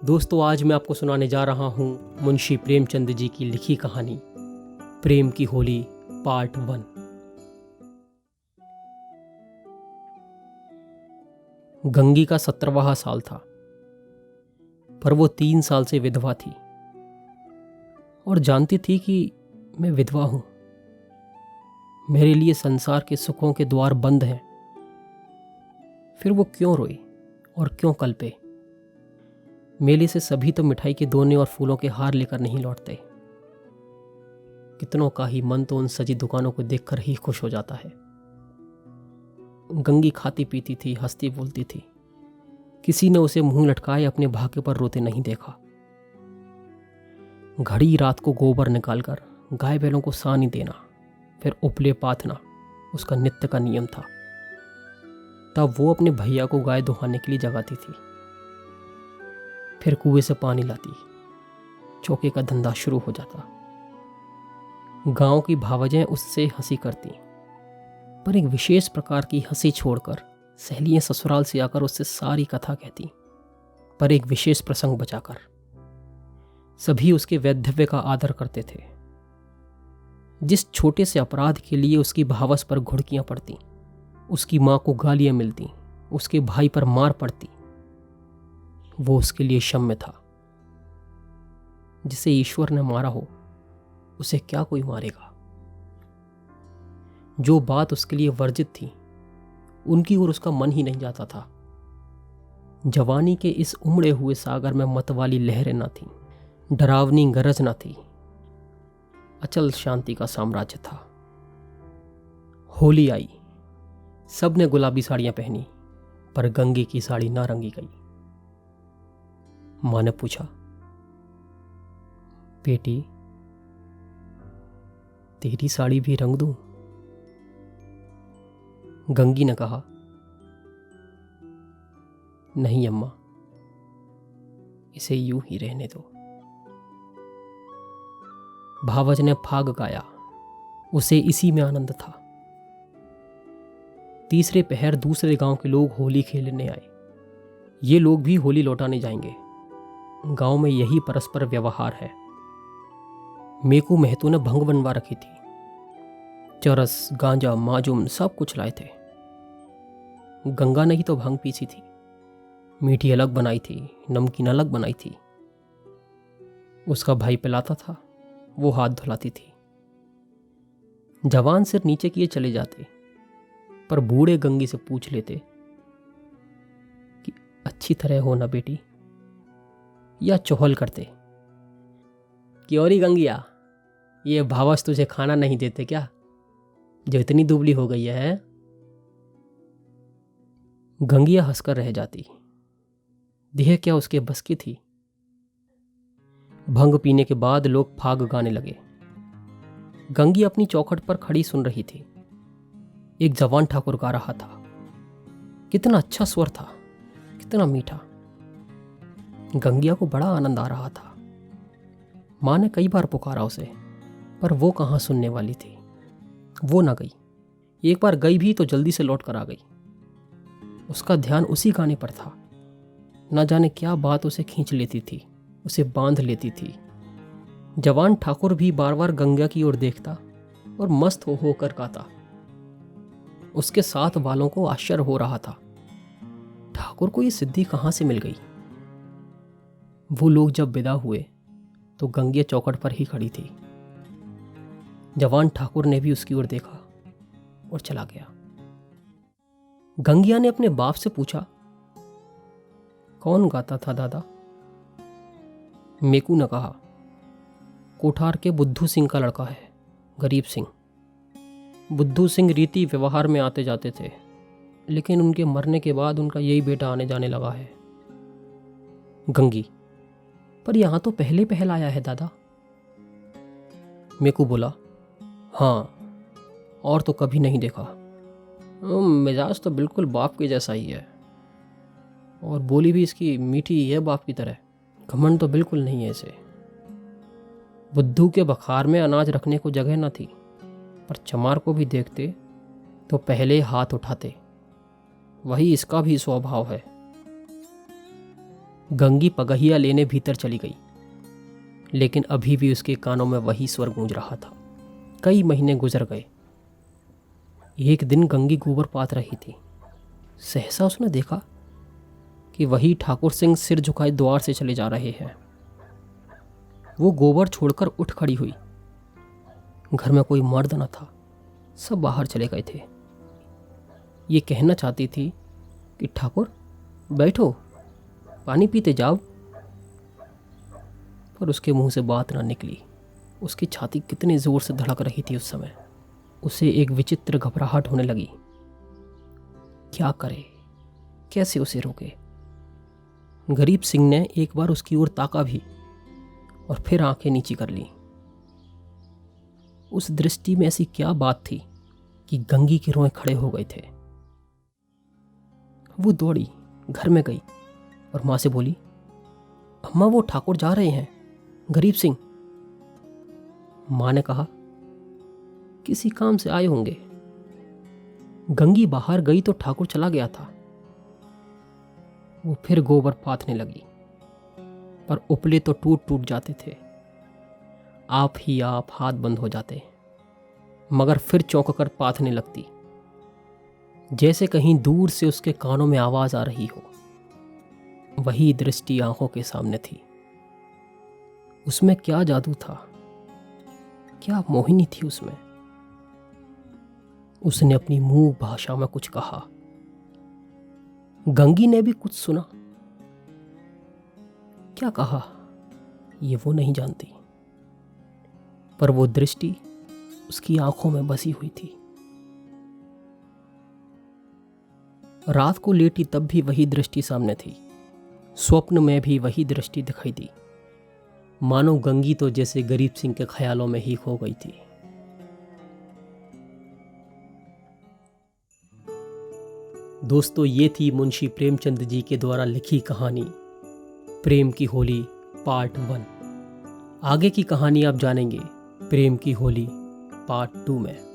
दोस्तों, आज मैं आपको सुनाने जा रहा हूँ मुंशी प्रेमचंद जी की लिखी कहानी प्रेम की होली पार्ट 1। गंगी का 17वां साल था, पर वो 3 साल से विधवा थी और जानती थी कि मैं विधवा हूं। मेरे लिए संसार के सुखों के द्वार बंद हैं। फिर वो क्यों रोई और क्यों कल्पे? मेले से सभी तो मिठाई के दोने और फूलों के हार लेकर नहीं लौटते। कितनों का ही मन तो उन सजी दुकानों को देखकर ही खुश हो जाता है। गंगी खाती पीती थी, हंसती बोलती थी। किसी ने उसे मुंह लटकाए अपने भाग्य पर रोते नहीं देखा। घड़ी रात को गोबर निकालकर गाय बैलों को सानी देना, फिर उपले पाथना उसका नित्य का नियम था। तब वो अपने भैया को गाय दुहाने के लिए जगाती थी, फिर कुएं से पानी लाती। चौके का धंधा शुरू हो जाता। गांव की भावजें उससे हंसी करती, पर एक विशेष प्रकार की हंसी छोड़कर सहेलियां ससुराल से आकर उससे सारी कथा कहती, पर एक विशेष प्रसंग बचाकर। सभी उसके वैधव्य का आदर करते थे। जिस छोटे से अपराध के लिए उसकी भावस पर घुड़कियां पड़ती, उसकी मां को गालियां मिलती, उसके भाई पर मार पड़ती, वो उसके लिए क्षम्य था। जिसे ईश्वर ने मारा हो उसे क्या कोई मारेगा? जो बात उसके लिए वर्जित थी उनकी ओर उसका मन ही नहीं जाता था। जवानी के इस उमड़े हुए सागर में मत वाली लहरें न थी, डरावनी गरज न थी। अचल शांति का साम्राज्य था। होली आई। सब ने गुलाबी साड़ियां पहनी, पर गंगी की साड़ी ना रंगी गई। मां ने पूछा, बेटी तेरी साड़ी भी रंग दूं? गंगी ने कहा, नहीं अम्मा, इसे यूं ही रहने दो। भावज ने फाग गाया। उसे इसी में आनंद था। तीसरे पहर दूसरे गांव के लोग होली खेलने आए। ये लोग भी होली लौटाने जाएंगे। गांव में यही परस्पर व्यवहार है। मेकू महतो ने भंग बनवा रखी थी। चरस, गांजा, माजूम सब कुछ लाए थे। गंगा ने ही तो भांग पीसी थी। मीठी अलग बनाई थी, नमकीन अलग बनाई थी। उसका भाई पिलाता था, वो हाथ धुलाती थी। जवान सिर नीचे किए चले जाते, पर बूढ़े गंगी से पूछ लेते कि अच्छी तरह हो ना बेटी, या चौहल करते, क्यों री गंगिया, ये भावस तुझे खाना नहीं देते क्या, जो इतनी दुबली हो गई है? गंगिया हंसकर रह जाती। देह क्या उसके बस की थी। भंग पीने के बाद लोग फाग गाने लगे। गंगी अपनी चौखट पर खड़ी सुन रही थी। एक जवान ठाकुर गा रहा था। कितना अच्छा स्वर था, कितना मीठा। गंगिया को बड़ा आनंद आ रहा था। मां ने कई बार पुकारा उसे, पर वो कहाँ सुनने वाली थी। वो ना गई। एक बार गई भी तो जल्दी से लौट कर आ गई। उसका ध्यान उसी गाने पर था। न जाने क्या बात उसे खींच लेती थी, उसे बांध लेती थी। जवान ठाकुर भी बार बार गंगा की ओर देखता और मस्त हो होकर गाता। उसके साथ वालों को आश्चर्य हो रहा था, ठाकुर को ये सिद्धि कहाँ से मिल गई। वो लोग जब विदा हुए तो गंगिया चौखट पर ही खड़ी थी। जवान ठाकुर ने भी उसकी ओर देखा और चला गया। गंगिया ने अपने बाप से पूछा, कौन गाता था दादा? मेकू ने कहा, कोठार के बुद्धू सिंह का लड़का है, गरीब सिंह। बुद्धू सिंह रीति व्यवहार में आते जाते थे, लेकिन उनके मरने के बाद उनका यही बेटा आने जाने लगा है। गंगी, पर यहां तो पहले पहल आया है दादा। मेकू बोला, हाँ, और तो कभी नहीं देखा। मिजाज तो बिल्कुल बाप के जैसा ही है, और बोली भी इसकी मीठी ही है बाप की तरह। घमंड तो बिल्कुल नहीं है इसे। बुद्धू के बखार में अनाज रखने को जगह न थी, पर चमार को भी देखते तो पहले हाथ उठाते। वही इसका भी स्वभाव है। गंगी पगहिया लेने भीतर चली गई, लेकिन अभी भी उसके कानों में वही स्वर गूंज रहा था। कई महीने गुजर गए। एक दिन गंगी गोबर पात रही थी। सहसा उसने देखा कि वही ठाकुर सिंह सिर झुकाए द्वार से चले जा रहे हैं। वो गोबर छोड़कर उठ खड़ी हुई। घर में कोई मर्द न था, सब बाहर चले गए थे। ये कहना चाहती थी कि ठाकुर बैठो, पानी पीते जाओ, पर उसके मुंह से बात ना निकली। उसकी छाती कितनी जोर से धड़क रही थी उस समय। उसे एक विचित्र घबराहट होने लगी। क्या करे, कैसे उसे रोके? गरीब सिंह ने एक बार उसकी ओर ताका भी और फिर आंखें नीची कर ली। उस दृष्टि में ऐसी क्या बात थी कि गंगी के रोए खड़े हो गए थे। वो दौड़ी, घर में गई और मां से बोली, अम्मा वो ठाकुर जा रहे हैं, गरीब सिंह। मां ने कहा, किसी काम से आए होंगे। गंगी बाहर गई तो ठाकुर चला गया था। वो फिर गोबर पाथने लगी, पर उपले तो टूट टूट जाते थे। आप ही आप हाथ बंद हो जाते, मगर फिर चौंक कर पाथने लगती, जैसे कहीं दूर से उसके कानों में आवाज आ रही हो। वही दृष्टि आंखों के सामने थी। उसमें क्या जादू था, क्या मोहिनी थी उसमें। उसने अपनी मूक भाषा में कुछ कहा। गंगी ने भी कुछ सुना। क्या कहा ये वो नहीं जानती, पर वो दृष्टि उसकी आंखों में बसी हुई थी। रात को लेटी तब भी वही दृष्टि सामने थी। स्वप्न में भी वही दृष्टि दिखाई दी। मानो गंगी तो जैसे गरीब सिंह के ख्यालों में ही खो गई थी। दोस्तों, ये थी मुंशी प्रेमचंद जी के द्वारा लिखी कहानी प्रेम की होली पार्ट 1। आगे की कहानी आप जानेंगे प्रेम की होली पार्ट 2 में।